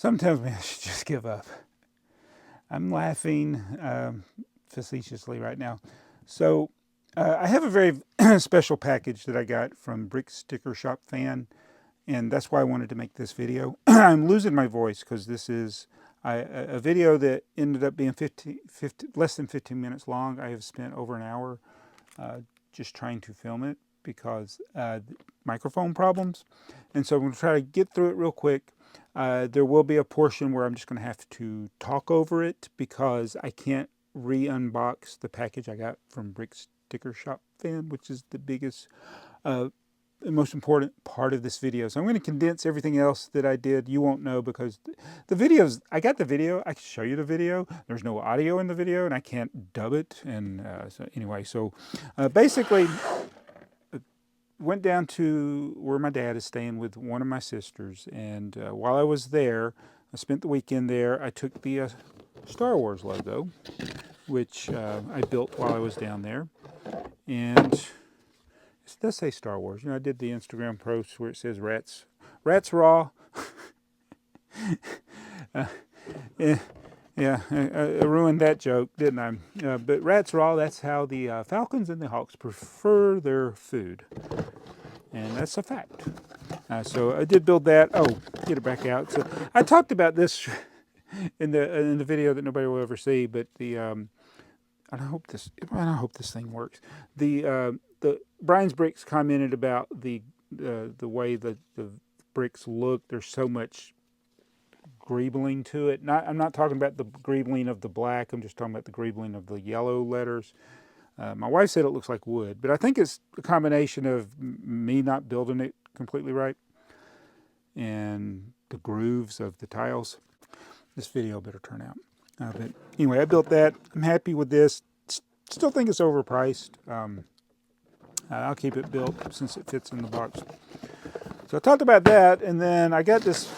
Something tells me I should just give up. I'm laughing facetiously right now. So I have a very special package that I got from BrickStickerShopFan, and that's why I wanted to make this video. I'm losing my voice because this is a video that ended up being less than 15 minutes long. I have spent over an hour just trying to film it because microphone problems. And so I'm going to try to get through it real quick. There will be a portion where I'm just going to have to talk over it because I can't re-unbox the package I got from BrickStickerShopFan, which is the biggest, the most important part of this video. So I'm going to condense everything else that I did. You won't know because the videos, I got the video, I can show you the video. There's no audio in the video and I can't dub it. And so anyway, so basically, went down to where my dad is staying with one of my sisters, and while I was there, I spent the weekend there. I took the Star Wars logo, which I built while I was down there, and it does say Star Wars. You know, I did the Instagram post where it says rats raw. Yeah, I ruined that joke, didn't I? But rats raw, that's how the falcons and the hawks prefer their food. And that's a fact. So I did build that. Oh, get it back out. So I talked about this in the video that nobody will ever see, but the I hope this thing works. The Brian's Bricks commented about the way the bricks look. There's so much greebling to it. I'm not talking about the greebling of the black. I'm just talking about the greebling of the yellow letters. My wife said it looks like wood, but I think it's a combination of me not building it completely right and the grooves of the tiles. This video better turn out. But anyway, I built that. I'm happy with this. Still think it's overpriced. I'll keep it built since it fits in the box. So I talked about that, and then I got this.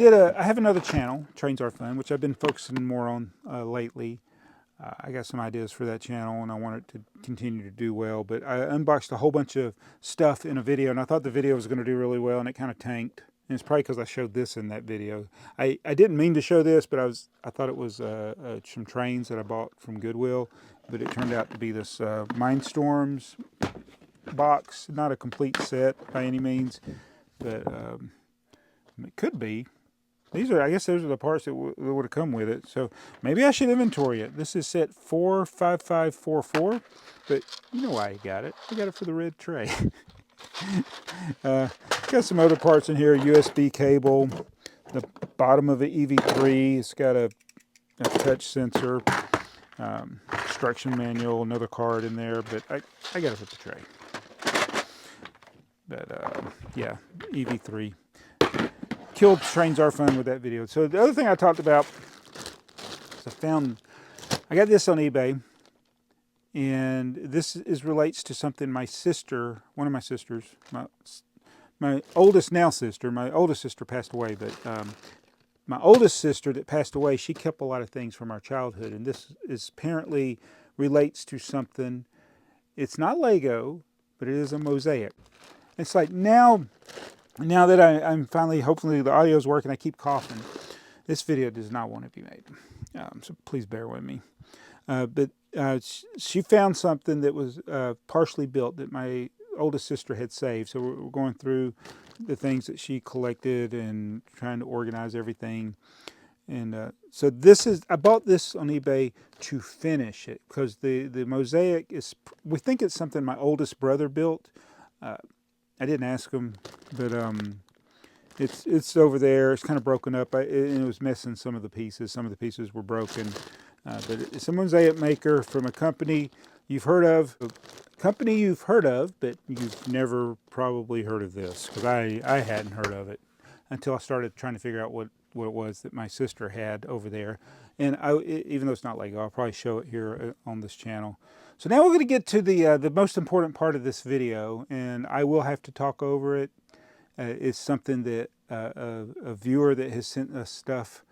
I have another channel, TheyMightBeBricks Fun, which I've been focusing more on lately. I got some ideas for that channel, and I want it to continue to do well. But I unboxed a whole bunch of stuff in a video, and I thought the video was going to do really well, and it kind of tanked. And it's probably because I showed this in that video. I didn't mean to show this, but I thought it was some trains that I bought from Goodwill. But it turned out to be this Mindstorms box. Not a complete set by any means, but it could be. I guess those are the parts that would have come with it. So maybe I should inventory it. This is set 45544, but you know why I got it. I got it for the red tray. Got some other parts in here, USB cable, the bottom of the EV3. It's got a touch sensor, instruction manual, another card in there, but I got it for the tray. But yeah, EV3. Killed TheyMightBeBricks Fun with that video. So the other thing I talked about is I got this on eBay, and this relates to something my sister, one of my sisters, my oldest sister passed away, but my oldest sister that passed away, she kept a lot of things from our childhood, and this is apparently relates to something. It's not Lego, but it is a mosaic. It's like now that I'm finally, hopefully the audio's working, I keep coughing. This video does not want to be made, so please bear with me. But she found something that was partially built that my oldest sister had saved. So we're going through the things that she collected and trying to organize everything. And so I bought this on eBay to finish it because the mosaic is, we think it's something my oldest brother built. I didn't ask him, but it's over there. It's kind of broken up. It was missing some of the pieces. Some of the pieces were broken. But it's a mosaic maker from a company you've heard of. But you've never probably heard of this, because I hadn't heard of it until I started trying to figure out what it was that my sister had over there. And even though it's not Lego, I'll probably show it here on this channel. So now we're going to get to the most important part of this video, and I will have to talk over it. It's something that a viewer that has sent us stuff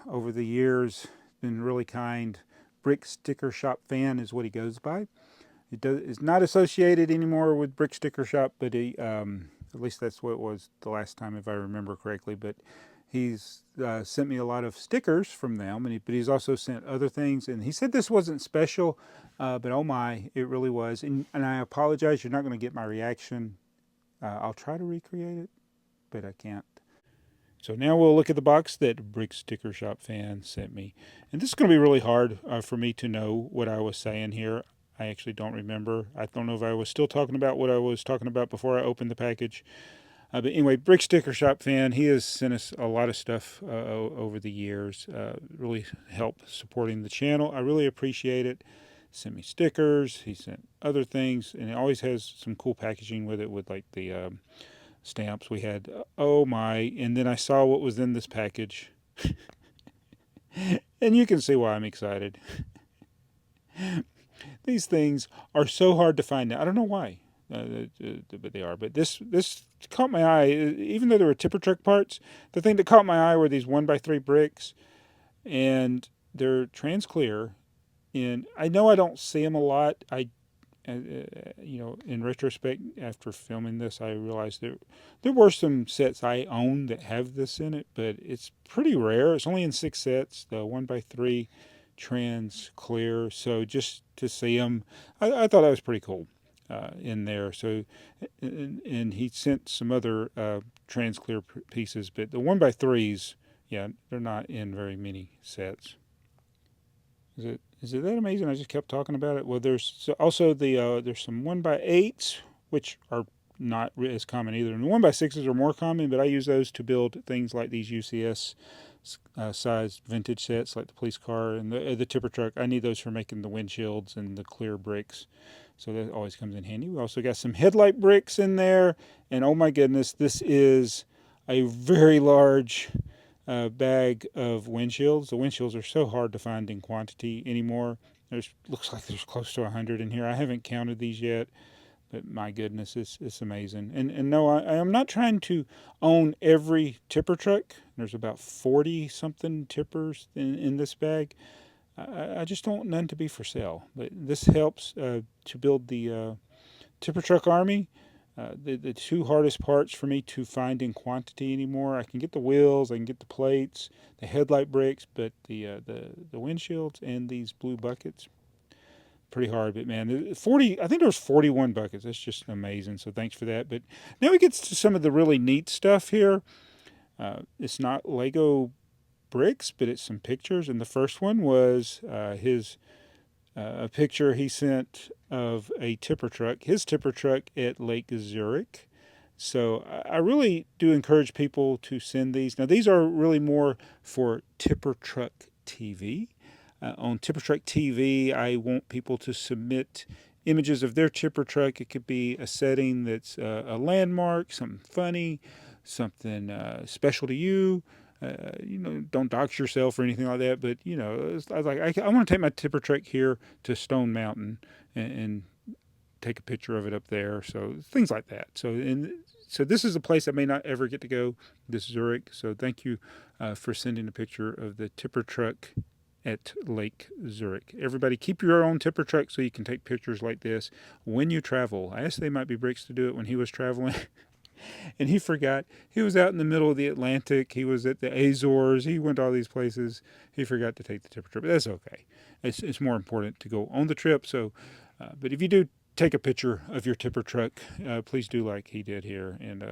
over the years, been really kind. BrickStickerShopFan is what he goes by. It's not associated anymore with BrickStickerShop, but At least that's what it was the last time, if I remember correctly. But he's sent me a lot of stickers from them, but he's also sent other things. And he said this wasn't special, but oh my, it really was. And I apologize, you're not going to get my reaction. I'll try to recreate it, but I can't. So now we'll look at the box that BrickStickerShopFan sent me. And this is going to be really hard for me to know what I was saying here. I actually don't remember. I don't know if I was still talking about what I was talking about before I opened the package. But anyway, BrickStickerShopFan, he has sent us a lot of stuff over the years. Really helped supporting the channel. I really appreciate it. Sent me stickers. He sent other things. And it always has some cool packaging with it, with like the stamps we had. Oh my. And then I saw what was in this package. And you can see why I'm excited. These things are so hard to find now. I don't know why, but they are. But this caught my eye. Even though there were tipper truck parts, the thing that caught my eye were these 1x3 bricks, and they're trans clear. And I know I don't see them a lot. In retrospect, after filming this, I realized there were some sets I own that have this in it, but it's pretty rare. It's only in 6 sets, the 1x3 trans clear. So just to see them, I thought that was pretty cool in there. So, and he sent some other trans clear pieces, but the 1x3s, yeah, they're not in very many sets. Is it that amazing? I just kept talking about it. Well, there's also there's some 1x8s, which are not as common either. And the 1x6s are more common, but I use those to build things like these UCS sized vintage sets, like the police car and the tipper truck. I need those for making the windshields and the clear bricks. So that always comes in handy. We also got some headlight bricks in there. And oh my goodness, this is a very large bag of windshields. The windshields are so hard to find in quantity anymore. Looks like there's close to 100 in here. I haven't counted these yet, but my goodness, it's amazing. And no, I am not trying to own every tipper truck. There's about 40 something tippers in this bag. I just don't want none to be for sale. But this helps to build the tipper truck army. The 2 hardest parts for me to find in quantity anymore. I can get the wheels, I can get the plates, the headlight bricks, but the windshields and these blue buckets, pretty hard. But man, 40. I think there's 41 buckets. That's just amazing. So thanks for that. But now we get to some of the really neat stuff here. It's not Lego bricks, but it's some pictures. And the first one was a picture he sent of a tipper truck, his tipper truck at Lake Zurich. So I really do encourage people to send these. Now, these are really more for Tipper Truck TV. On Tipper Truck TV, I want people to submit images of their tipper truck. It could be a setting that's a landmark, something funny, something special to you. Don't dox yourself or anything like that. But I want to take my tipper truck here to Stone Mountain and take a picture of it up there. So things like that. So this is a place I may not ever get to go, this Zurich. So thank you for sending a picture of the tipper truck at Lake Zurich. Everybody, keep your own tipper truck so you can take pictures like this when you travel. I asked TheyMightBeBricks to do it when he was traveling. And he forgot. He was out in the middle of the Atlantic. He was at the Azores. He went to all these places. He forgot to take the tipper trip. But that's okay. It's more important to go on the trip. So, but if you do take a picture of your tipper truck, please do like he did here. And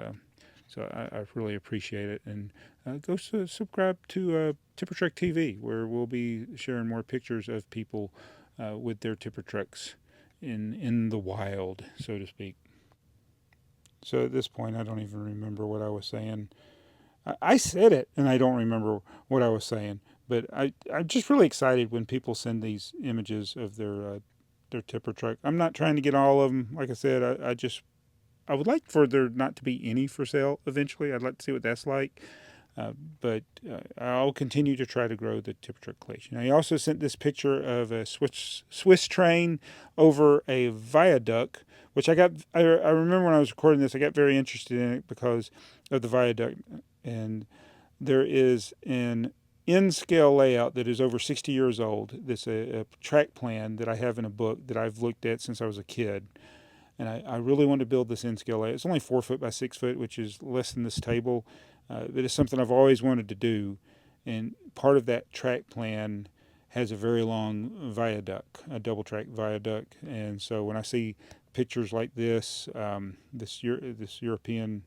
so I really appreciate it. And go subscribe to Tipper Truck TV, where we'll be sharing more pictures of people with their tipper trucks in the wild, so to speak. So at this point, I don't even remember what I was saying. I said it, and I don't remember what I was saying. But I'm just really excited when people send these images of their tipper truck. I'm not trying to get all of them. Like I said, I would like for there not to be any for sale eventually. I'd like to see what that's like. But I'll continue to try to grow the tipper truck collection. I also sent this picture of a Swiss train over a viaduct, which I remember when I was recording this, I got very interested in it because of the viaduct. And there is an in-scale layout that is over 60 years old. This a track plan that I have in a book that I've looked at since I was a kid. and I really want to build this N-scale layout. It's only 4 foot by 6 foot, which is less than this table, but it's something I've always wanted to do. And part of that track plan has a very long viaduct, a double track viaduct. And so when I see pictures like this, this European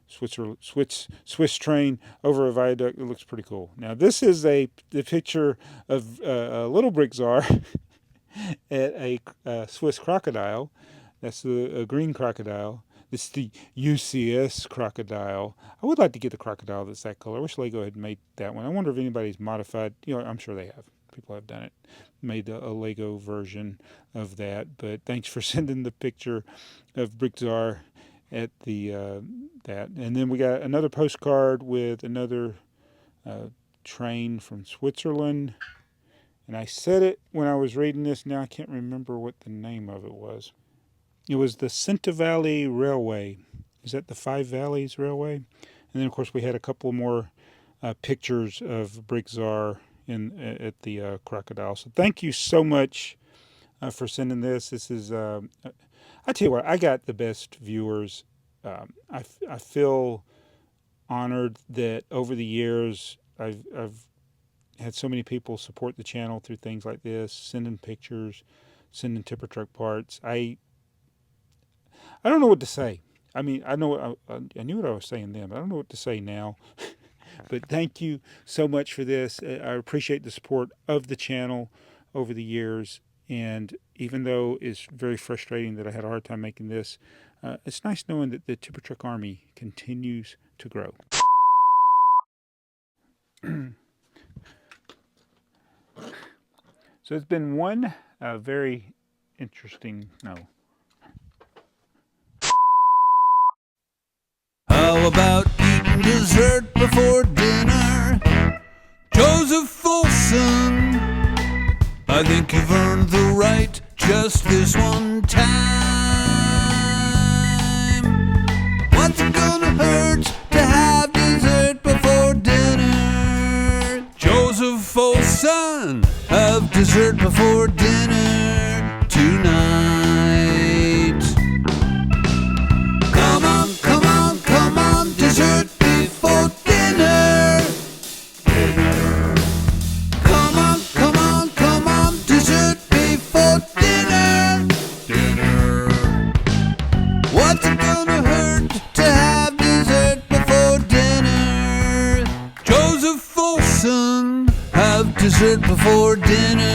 Swiss train over a viaduct, it looks pretty cool. Now this is the picture of a little BrickTsar at a Swiss crocodile. That's a green crocodile. This is the UCS crocodile. I would like to get the crocodile that's that color. I wish Lego had made that one. I wonder if anybody's modified. I'm sure they have. People have done it. Made a Lego version of that. But thanks for sending the picture of BrickTsar at the that. And then we got another postcard with another train from Switzerland. And I said it when I was reading this. Now I can't remember what the name of it was. It was the Cinta Valley Railway. Is that the Five Valleys Railway? And then, of course, we had a couple more pictures of BrickTsar at the crocodile. So thank you so much for sending this. This is, I tell you what, I got the best viewers. I feel honored that over the years I've had so many people support the channel through things like this, sending pictures, sending tipper truck parts. I don't know what to say. I mean, I know I knew what I was saying then, but I don't know what to say now. But thank you so much for this. I appreciate the support of the channel over the years. And even though it's very frustrating that I had a hard time making this, it's nice knowing that the tipper truck army continues to grow. So it's been one very interesting, How about eating dessert before dinner? Joseph Folsom, I think you've earned the right just this one time. What's it gonna hurt to have dessert before dinner? Joseph Folsom, have dessert before dinner tonight. Come on, come on, come on, dessert before dinner. Come on, come on, come on, dessert before dinner. What's it gonna hurt to have dessert before dinner? Joseph Folsom, have dessert before dinner.